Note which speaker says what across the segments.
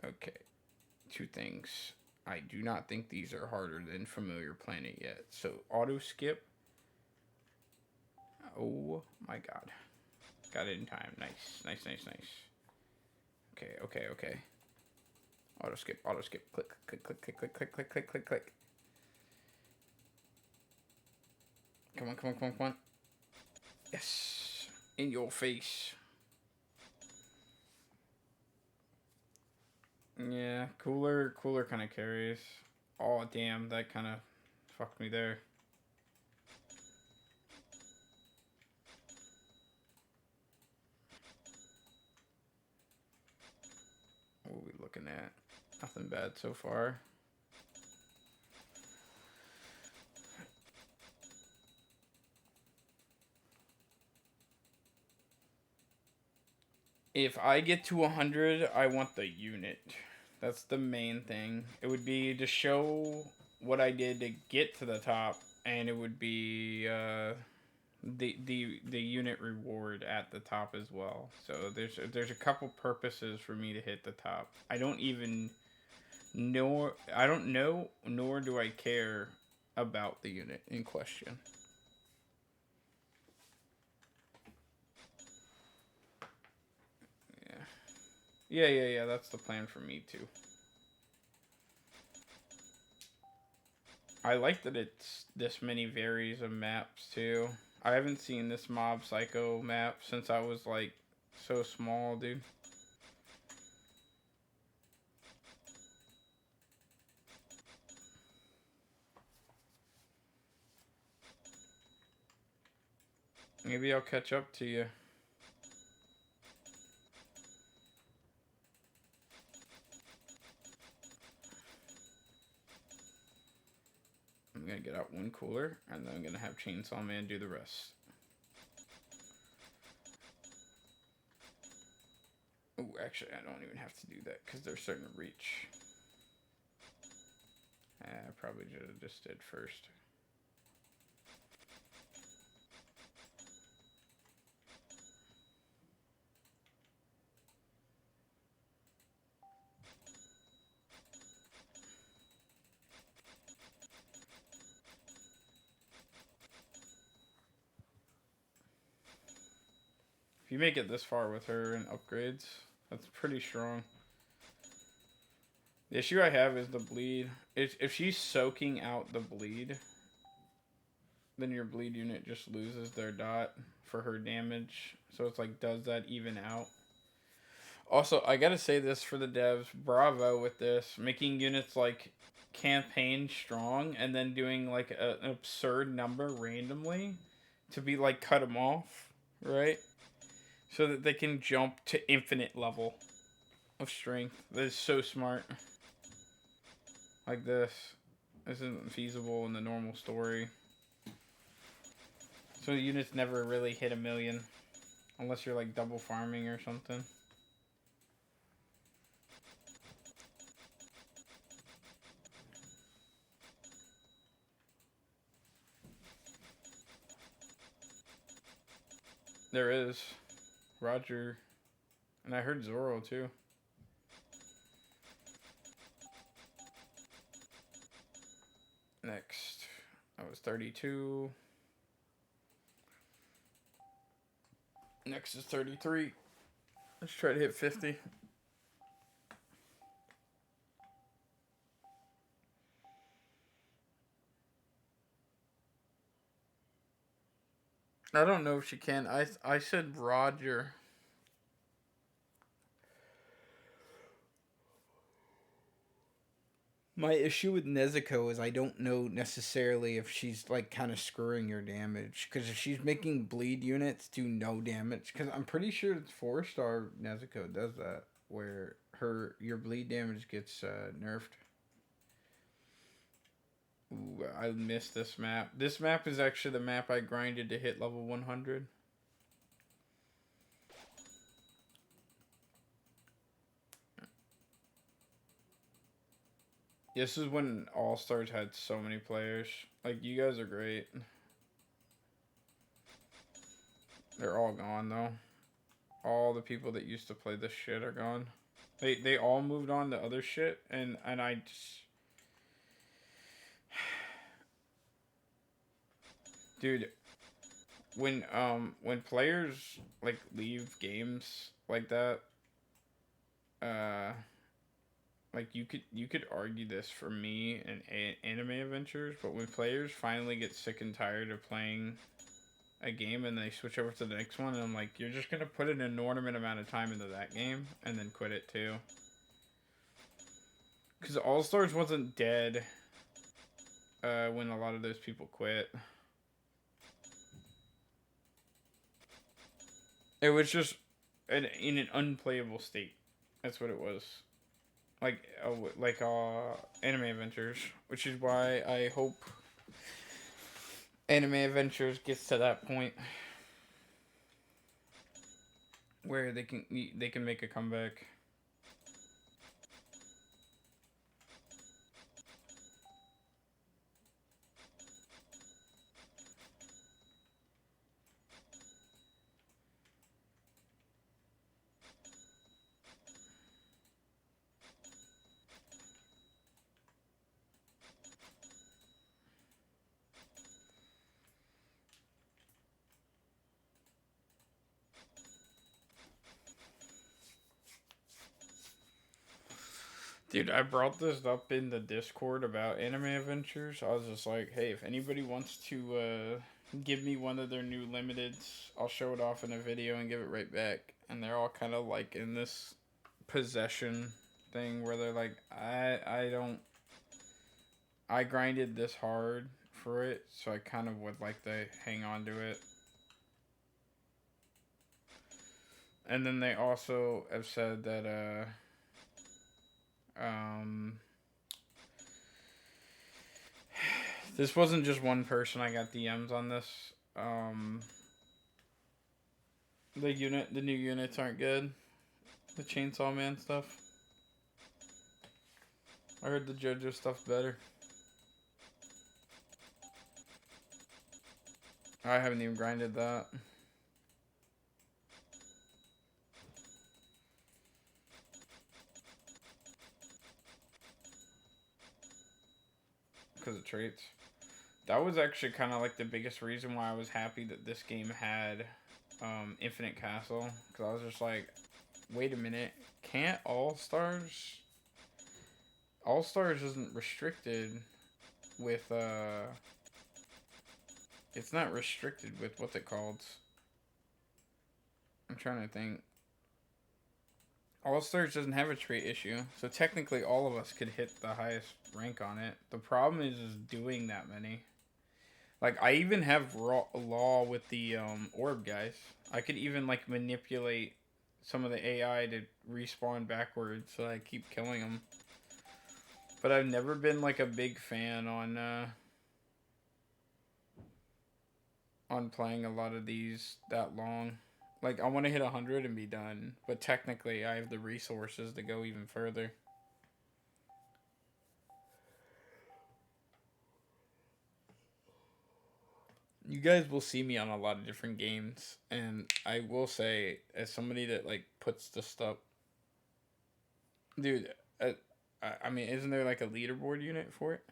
Speaker 1: Okay, two things. I do not think these are harder than Familiar Planet yet. So auto skip. Oh my god. Got it in time. Nice. Nice, nice, nice. Okay, okay, okay. Auto skip, auto skip. Click, click, click, click, click, click, click, click, click, click. Come on, come on, come on, come on. Yes. In your face. Yeah, cooler kind of carries. Oh, damn, that kind of fucked me there. What are we looking at? Nothing bad so far. If I get to 100, I want the unit. That's the main thing. It would be to show what I did to get to the top, and it would be the unit reward at the top as well. So there's a couple purposes for me to hit the top. I don't know, nor do I care about the unit in question. Yeah. Yeah. That's the plan for me too. I like that it's this many varies of maps too. I haven't seen this Mob Psycho map since I was like so small, dude. Maybe I'll catch up to you. I'm gonna get out one cooler, and then I'm gonna have Chainsaw Man do the rest. Oh, actually, I don't even have to do that because they're starting to reach. I probably should have just did first. If you make it this far with her and upgrades, that's pretty strong. The issue I have is the bleed. If she's soaking out the bleed, then your bleed unit just loses their dot for her damage. So it's like, does that even out? Also, I gotta say this for the devs, bravo with this, making units like campaign strong and then doing like an absurd number randomly to be like cut them off, right? So that they can jump to infinite level of strength. That is so smart. Like this. This isn't feasible in the normal story. So the units never really hit 1,000,000 unless you're like double farming or something. There is Roger, and I heard Zoro too. Next, I was 32. Next is 33. Let's try to hit 50. I don't know if she can. I said Roger. My issue with Nezuko is I don't know necessarily if she's like kind of screwing your damage, because if she's making bleed units do no damage, because I'm pretty sure it's 4-star Nezuko does that, where your bleed damage gets nerfed. Ooh, I missed this map. This map is actually the map I grinded to hit level 100. This is when All Stars had so many players. Like, you guys are great. They're all gone, though. All the people that used to play this shit are gone. They all moved on to other shit, and I just, dude, when players like leave games like that, uh, like you could argue this for me and anime adventures, but when players finally get sick and tired of playing a game and they switch over to the next one, and I'm like, you're just gonna put an inordinate amount of time into that game and then quit it too. Because All Stars wasn't dead when a lot of those people quit. It was just in an unplayable state. That's what it was. Like Anime Adventures, which is why I hope Anime Adventures gets to that point where they can make a comeback. Dude, I brought this up in the Discord about Anime Adventures. I was just like, hey, if anybody wants to give me one of their new limiteds, I'll show it off in a video and give it right back. And they're all kind of like in this possession thing where they're like, I don't, I grinded this hard for it, so I kind of would like to hang on to it. And then they also have said that um this wasn't just one person. I got DMs on this. The new units aren't good. The Chainsaw Man stuff. I heard the JoJo stuff better. I haven't even grinded that. Because of traits. That was actually kind of like the biggest reason why I was happy that this game had Infinite Castle. Because I was just like, wait a minute. Can't All Stars? All Stars isn't restricted with it's not restricted with what's it called? I'm trying to think. All Stars doesn't have a trait issue, so technically all of us could hit the highest rank on it. The problem is doing that many. Like I even have law with the orb guys. I could even like manipulate some of the AI to respawn backwards, so I keep killing them. But I've never been like a big fan on playing a lot of these that long. Like I want to hit 100 and be done, but technically I have the resources to go even further. You guys will see me on a lot of different games, and I will say, as somebody that like puts the stuff, dude. I mean, isn't there like a leaderboard unit for it?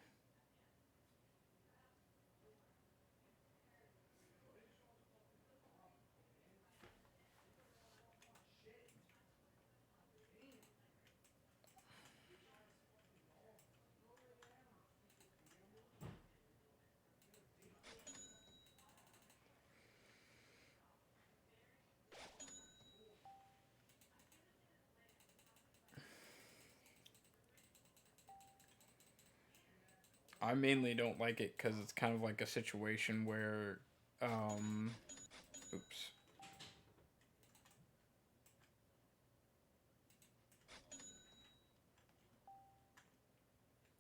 Speaker 1: I mainly don't like it because it's kind of like a situation where, um, oops.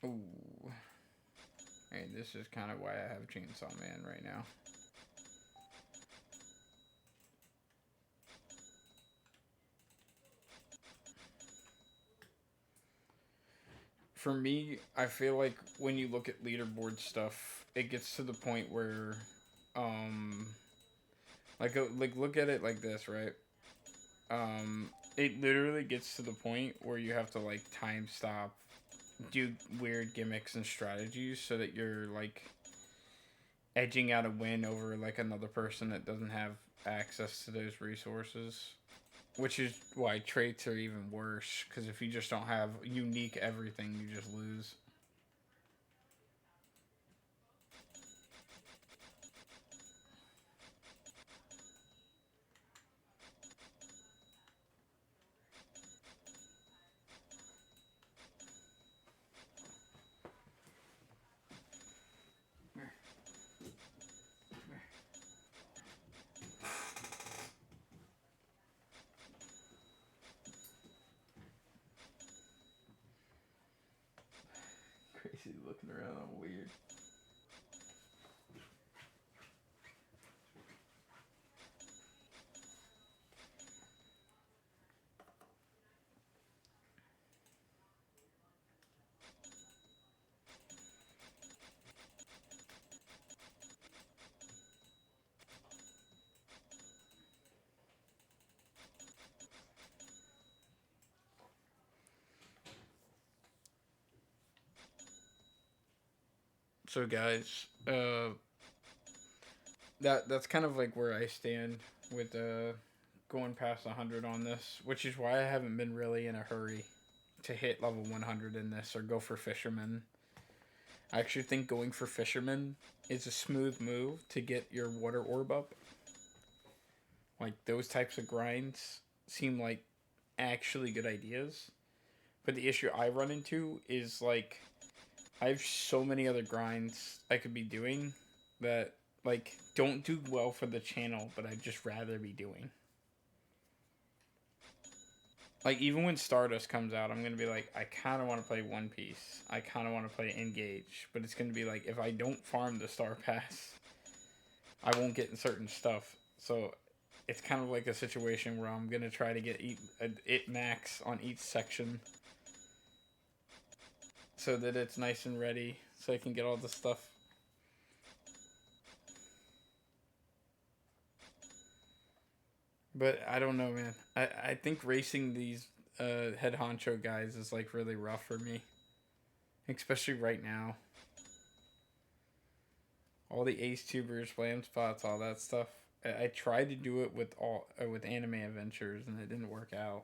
Speaker 1: Ooh. Hey, this is kind of why I have Chainsaw Man right now. For me, I feel like when you look at leaderboard stuff, it gets to the point where, um, like look at it like this, right? Um, it literally gets to the point where you have to like time stop, do weird gimmicks and strategies so that you're like edging out a win over like another person that doesn't have access to those resources. Which is why traits are even worse, because if you just don't have unique everything, you just lose. Crazy looking around, I'm weird. So guys, that's kind of like where I stand with going past 100 on this, which is why I haven't been really in a hurry to hit level 100 in this or go for fisherman. I actually think going for fisherman is a smooth move to get your water orb up. Like those types of grinds seem like actually good ideas. But the issue I run into is like I have so many other grinds I could be doing that like don't do well for the channel, but I'd just rather be doing. Like even when Stardust comes out, I'm gonna be like, I kind of want to play One Piece. I kind of want to play Engage, but it's gonna be like if I don't farm the Star Pass, I won't get certain stuff. So it's kind of like a situation where I'm gonna try to get it max on each section, so that it's nice and ready, so I can get all the stuff. But I don't know, man. I think racing these head honcho guys is like really rough for me, especially right now. All the ace tubers, flame spots, all that stuff. I tried to do it with Anime Adventures, and it didn't work out.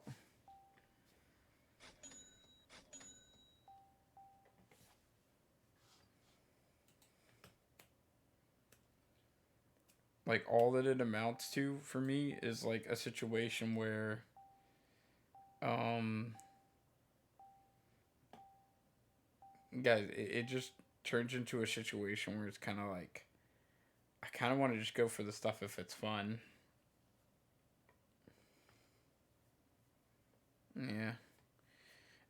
Speaker 1: Like all that it amounts to for me is like a situation where, um, guys, it just turns into a situation where it's kind of like I kind of want to just go for the stuff if it's fun. Yeah,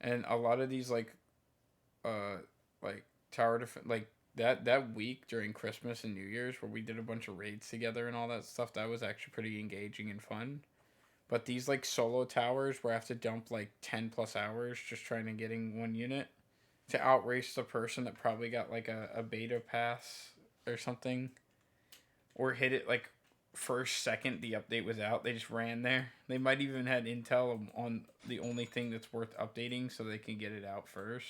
Speaker 1: and a lot of these uh like tower defense like that week during Christmas and New Year's where we did a bunch of raids together and all that stuff, that was actually pretty engaging and fun. But these like solo towers where I have to dump like 10 plus hours just trying to getting one unit to outrace the person that probably got like a beta pass or something, or hit it like first second the update was out. They just ran there. They might even had intel on the only thing that's worth updating so they can get it out first.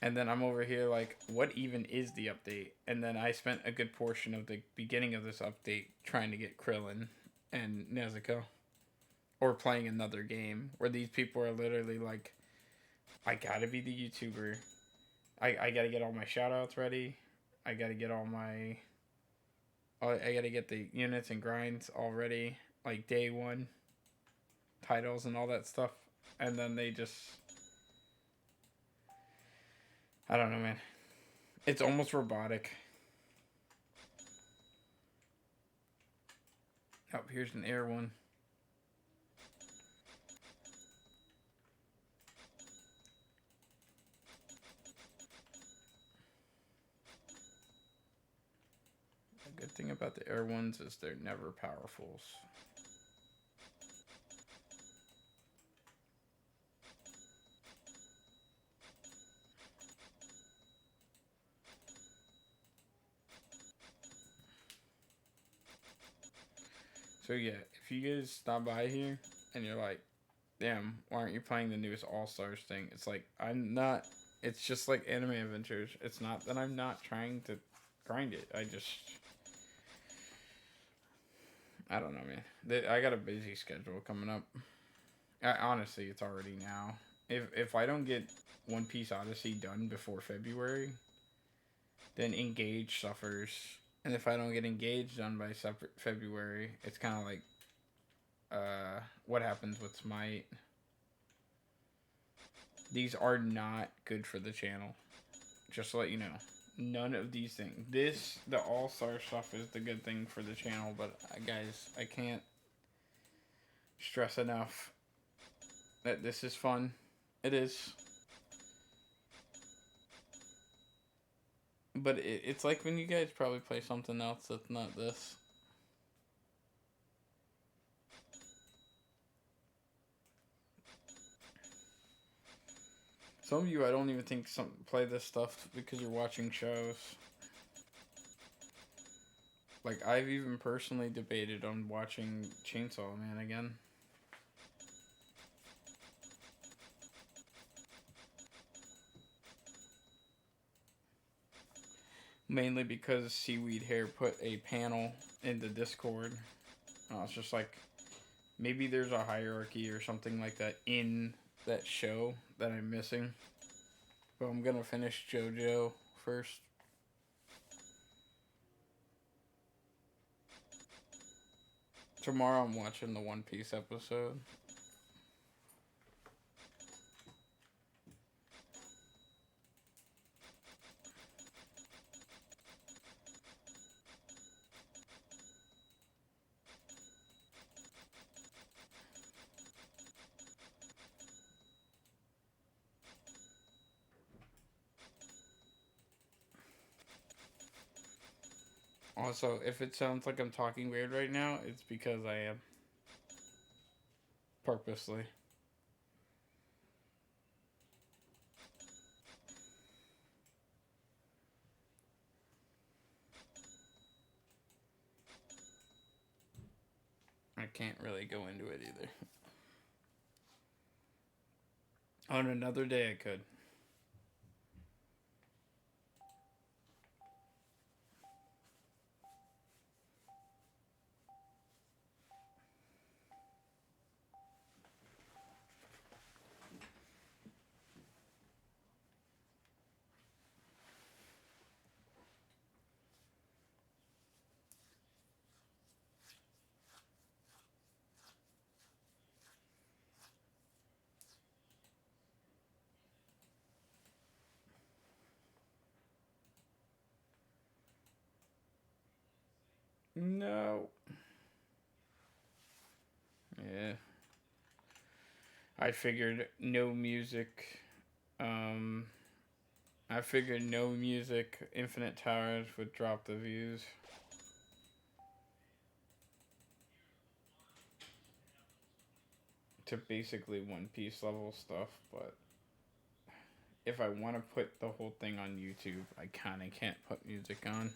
Speaker 1: And then I'm over here like, what even is the update? And then I spent a good portion of the beginning of this update trying to get Krillin and Nezuko, or playing another game where these people are literally like, I gotta be the YouTuber. I gotta get all my shoutouts ready. I gotta get all my. I gotta get the units and grinds all ready, like day one titles and all that stuff. And then they just. I don't know, man. It's almost robotic. Oh, here's an air one. The good thing about the air ones is they're never powerfuls. So yeah, if you guys stop by here and you're like, damn, why aren't you playing the newest All Stars thing? It's like, I'm not. It's just like Anime Adventures. It's not that I'm not trying to grind it. I don't know, man. I got a busy schedule coming up. Honestly, it's already now. If I don't get One Piece Odyssey done before February, then Engage suffers. And if I don't get Engage done by February, it's kind of like what happens with Smite. These are not good for the channel. Just to let you know. None of these things. The All-Star stuff is the good thing for the channel, but guys, I can't stress enough that this is fun. It is. But it's like when you guys probably play something else that's not this. Some of you, I don't even think play this stuff because you're watching shows. Like, I've even personally debated on watching Chainsaw Man again. Mainly because Seaweed Hair put a panel in the Discord. It's just like, maybe there's a hierarchy or something like that in that show that I'm missing. But I'm gonna finish JoJo first. Tomorrow I'm watching the One Piece episode. Also, if it sounds like I'm talking weird right now, it's because I am. Purposely. I can't really go into it either. On another day, I could. No. Yeah. I figured no music. I figured no music, Infinite Towers would drop the views. To basically One Piece level stuff, but if I want to put the whole thing on YouTube, I kind of can't put music on.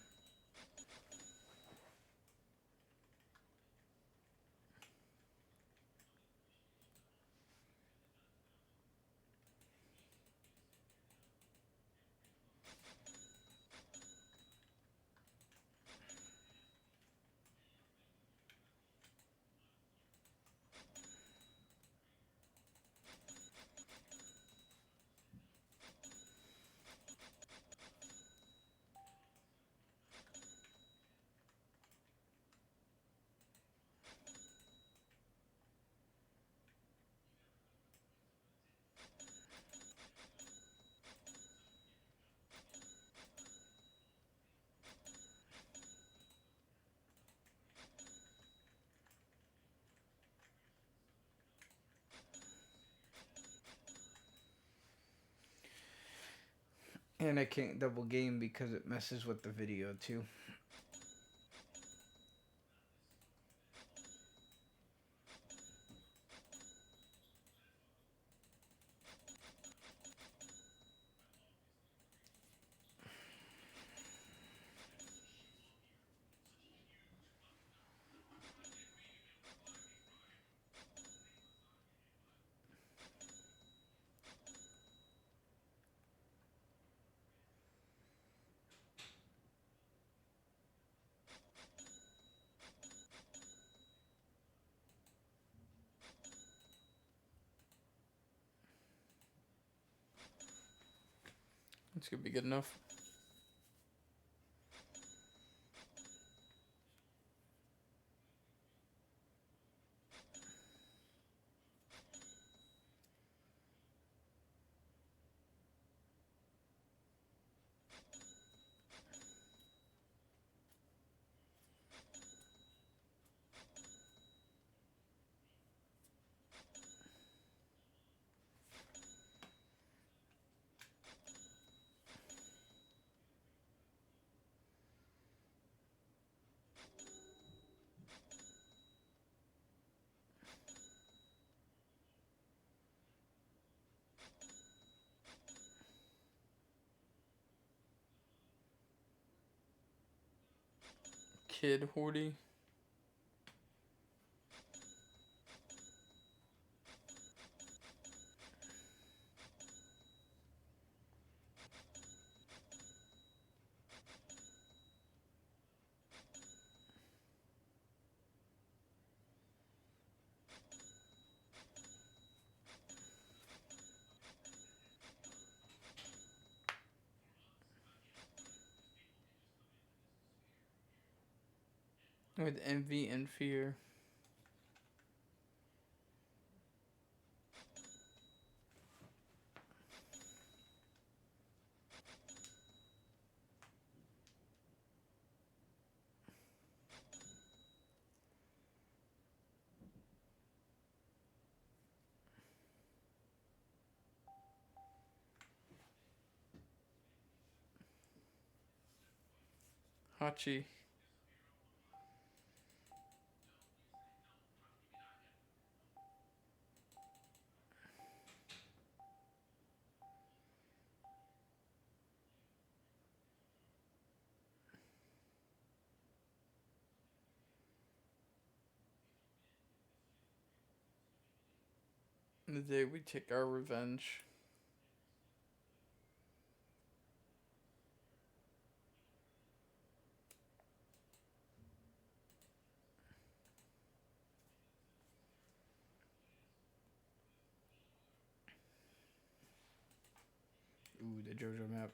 Speaker 1: And I can't double game because it messes with the video too. This could be good enough. Kid Horty. With envy and fear. Hachi. The day we take our revenge. Ooh, the JoJo map.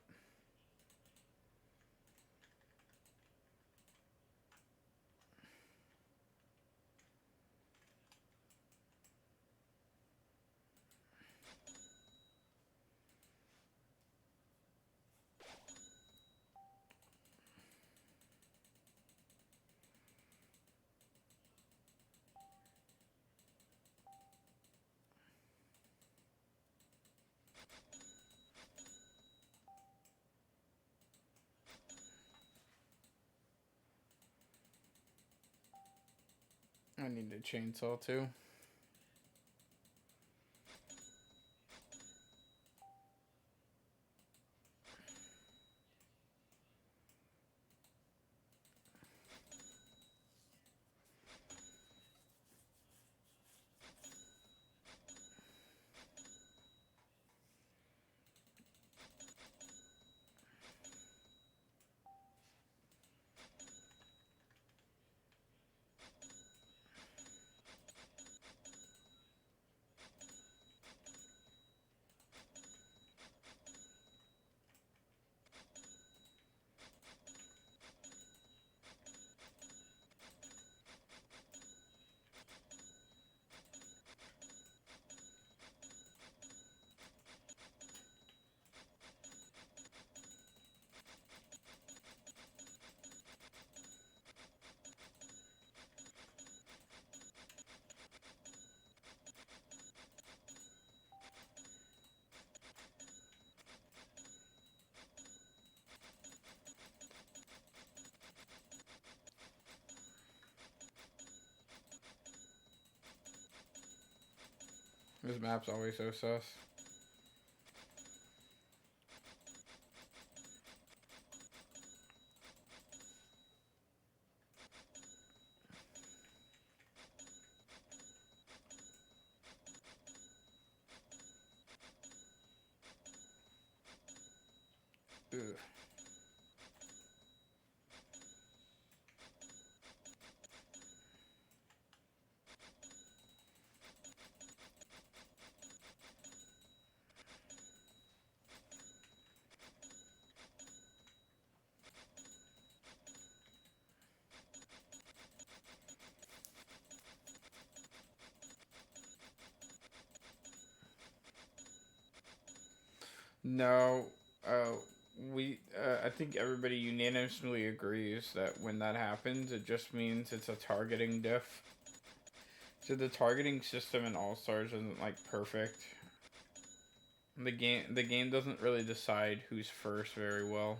Speaker 1: I need a chainsaw too. This map's always so sus. Ugh. No, uh, I think everybody unanimously agrees that when that happens, it just means it's a targeting diff. So the targeting system in All Stars isn't like perfect. The game doesn't really decide who's first very well.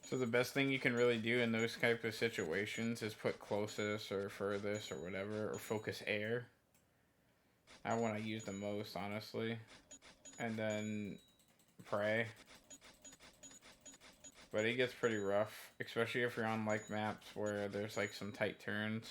Speaker 1: So the best thing you can really do in those type of situations is put closest or furthest or whatever, or focus air. I want to use the most, honestly. And then pray. But it gets pretty rough, especially if you're on like maps where there's like some tight turns.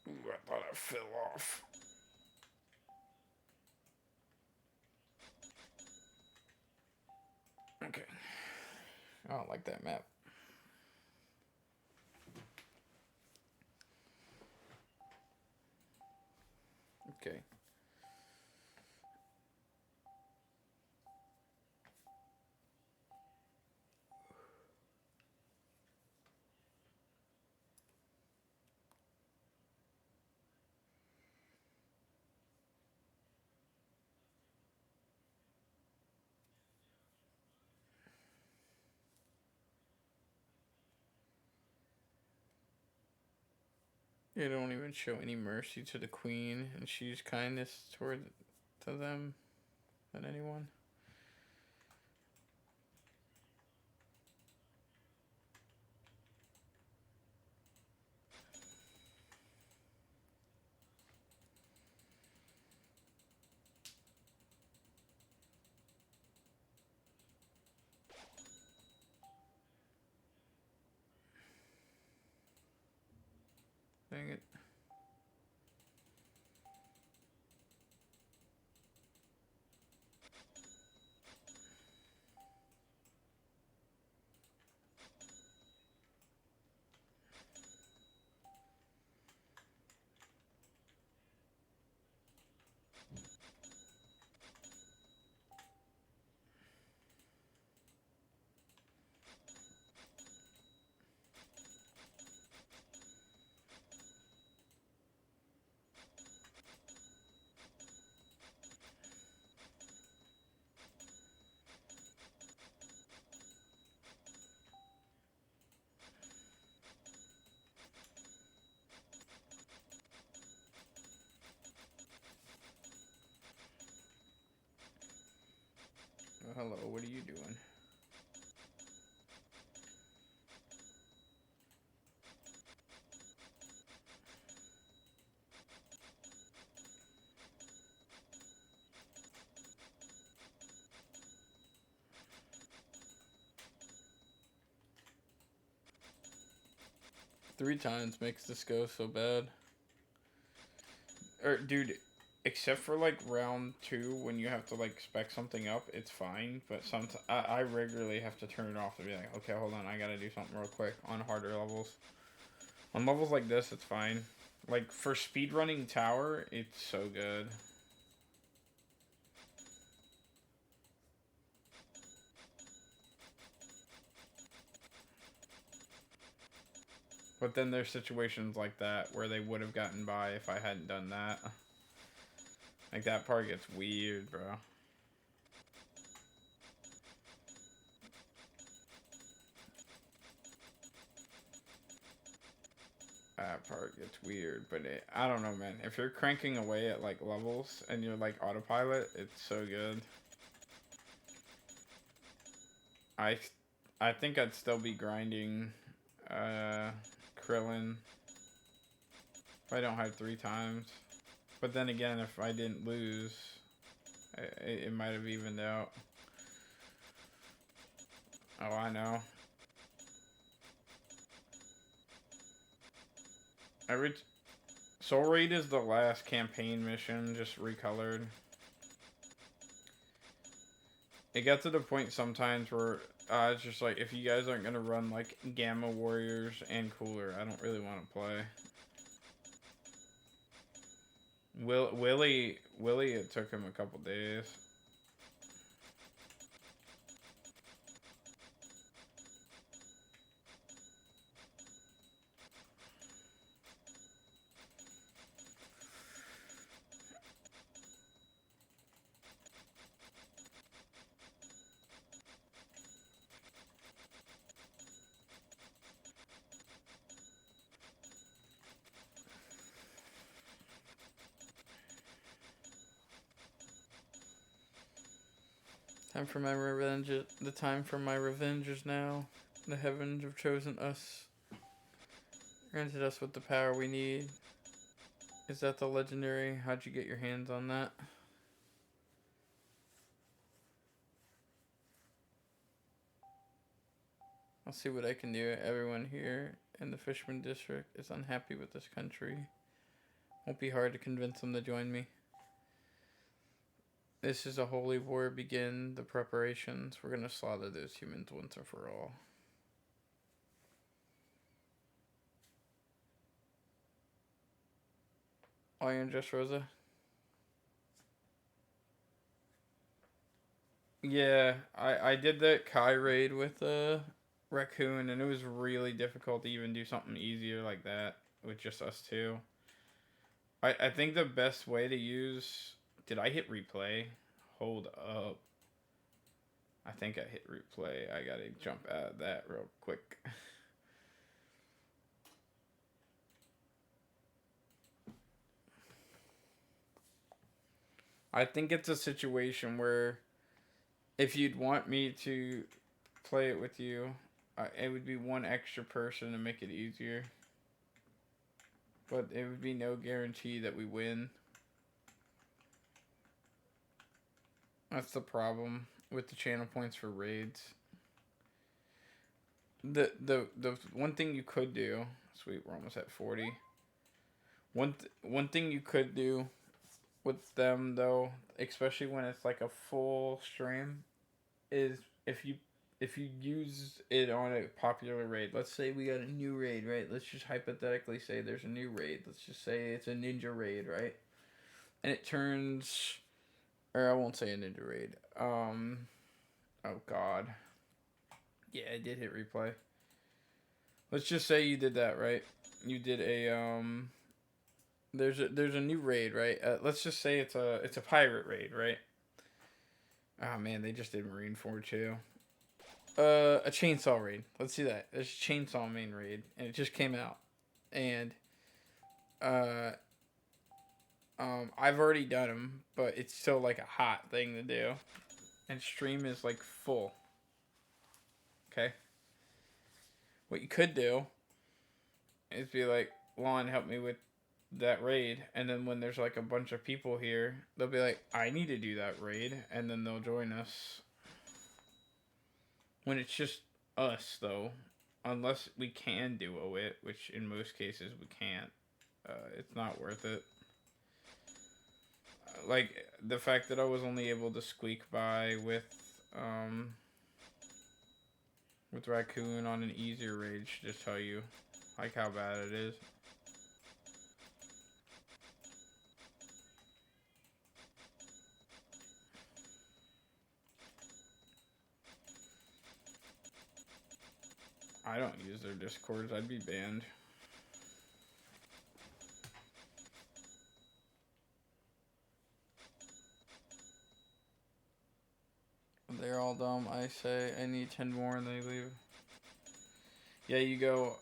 Speaker 1: Ooh, I thought I fell off. Okay. I don't like that map. Okay. They don't even show any mercy to the queen, and she's kindness toward to them than anyone. Dang it. Oh, hello, what are you doing? Three times makes this go so bad. Or, dude, except for like round two when you have to like spec something up, it's fine. But sometimes I regularly have to turn it off to be like, okay, hold on, I gotta do something real quick on harder levels. On levels like this, it's fine. Like for speedrunning tower, it's so good. But then there's situations like that where they would have gotten by if I hadn't done that. Like that part gets weird, bro. That part gets weird, but I don't know, man. If you're cranking away at like levels and you're like autopilot, it's so good. I, I think I'd still be grinding, Krillin if I don't have three times. But then again, if I didn't lose, it might have evened out. Oh, I know. Every Soul Raid is the last campaign mission, just recolored. It got to the point sometimes where It's just like, if you guys aren't gonna run like Gamma Warriors and Cooler, I don't really want to play. Willie, it took him a couple days. Time for my revenge. The time for my revenge is now. The heavens have chosen us. Granted us with the power we need. Is that the legendary? How'd you get your hands on that? I'll see what I can do. Everyone here in the Fishman District is unhappy with this country. Won't be hard to convince them to join me. This is a holy war. Begin the preparations. We're gonna slaughter those humans once and for all. Iron Just Rosa. Yeah, I did that Kai raid with Raccoon, and it was really difficult to even do something easier like that with just us two. I think the best way to use... Did I hit replay? Hold up. I think I hit replay. I gotta jump out of that real quick. I think it's a situation where if you'd want me to play it with you, it would be one extra person to make it easier. But it would be no guarantee that we win. That's the problem with the channel points for raids. The one thing you could do... Sweet, we're almost at 40. One thing you could do with them, though, especially when it's like a full stream, is if you use it on a popular raid. Let's say we got a new raid, right? Let's just hypothetically say there's a new raid. Let's just say it's a ninja raid, right? And it turns... Or I won't say a ninja raid. Oh god. Yeah, I did hit replay. Let's just say you did that, right? You did a there's a new raid, right? Let's just say it's a pirate raid, right? Oh man, they just did Marineford too. A chainsaw raid. Let's see that. There's a chainsaw main raid, and it just came out, and I've already done them, but it's still like a hot thing to do, and stream is like full. Okay. What you could do is be like, Lon, help me with that raid, and then when there's like a bunch of people here, they'll be like, I need to do that raid, and then they'll join us. When it's just us, though, unless we can duo it, which in most cases we can't, it's not worth it. Like, the fact that I was only able to squeak by with Raccoon on an easier raid should just tell you, like, how bad it is. I don't use their Discords, I'd be banned. They're all dumb. I say I need 10 more and they leave. Yeah, you go,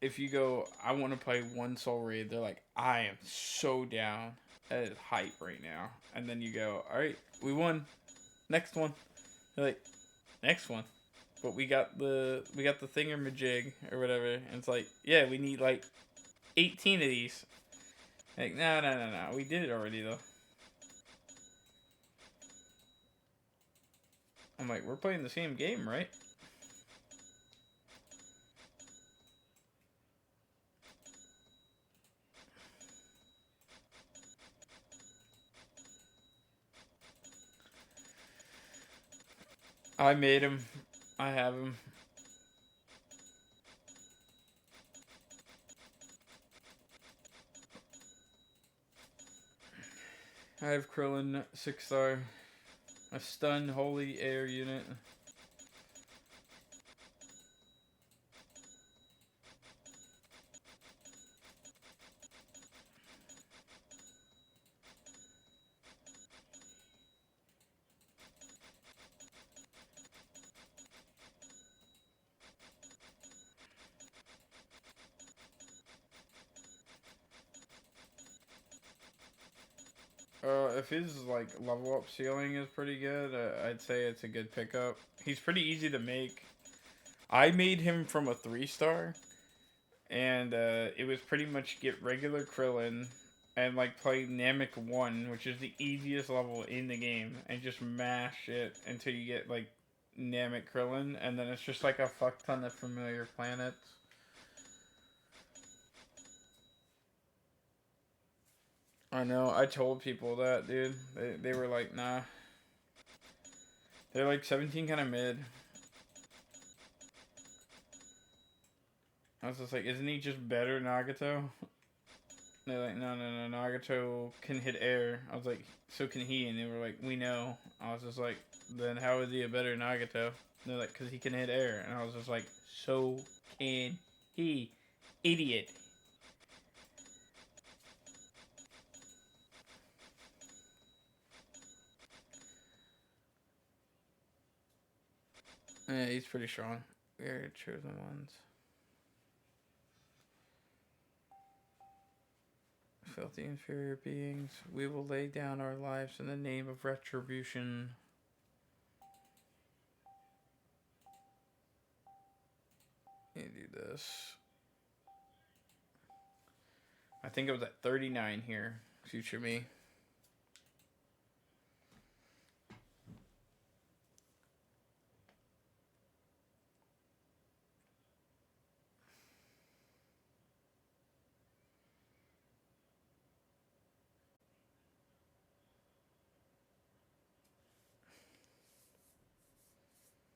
Speaker 1: if you go, I want to play one soul raid, they're like, I am so down. That is hype right now. And then you go, alright, we won. Next one. They're like, next one. But we got the thingamajig or whatever. And it's like, yeah, we need like 18 of these. Like, no. We did it already though. I'm like, we're playing the same game, right? I made him. I have him. I have Krillin 6-star. A stun holy air unit. If his like level up ceiling is pretty good, I'd say it's a good pickup. He's pretty easy to make. I made him from a 3-star, and it was pretty much get regular Krillin and like play Namek 1, which is the easiest level in the game, and just mash it until you get like Namek Krillin, and then it's just like a fuck ton of familiar planets. I know. I told people that, dude. They were like, nah. They're like 17 kind of mid. I was just like, isn't he just better Nagato? They're like, no, no, no, Nagato can hit air. I was like, so can he? And they were like, we know. I was just like, then how is he a better Nagato? And they're like, because he can hit air. And I was just like, so can he? Idiot. Yeah, he's pretty strong. We're chosen ones. Filthy inferior beings, we will lay down our lives in the name of retribution. You do this. I think it was at 39 here. Future me.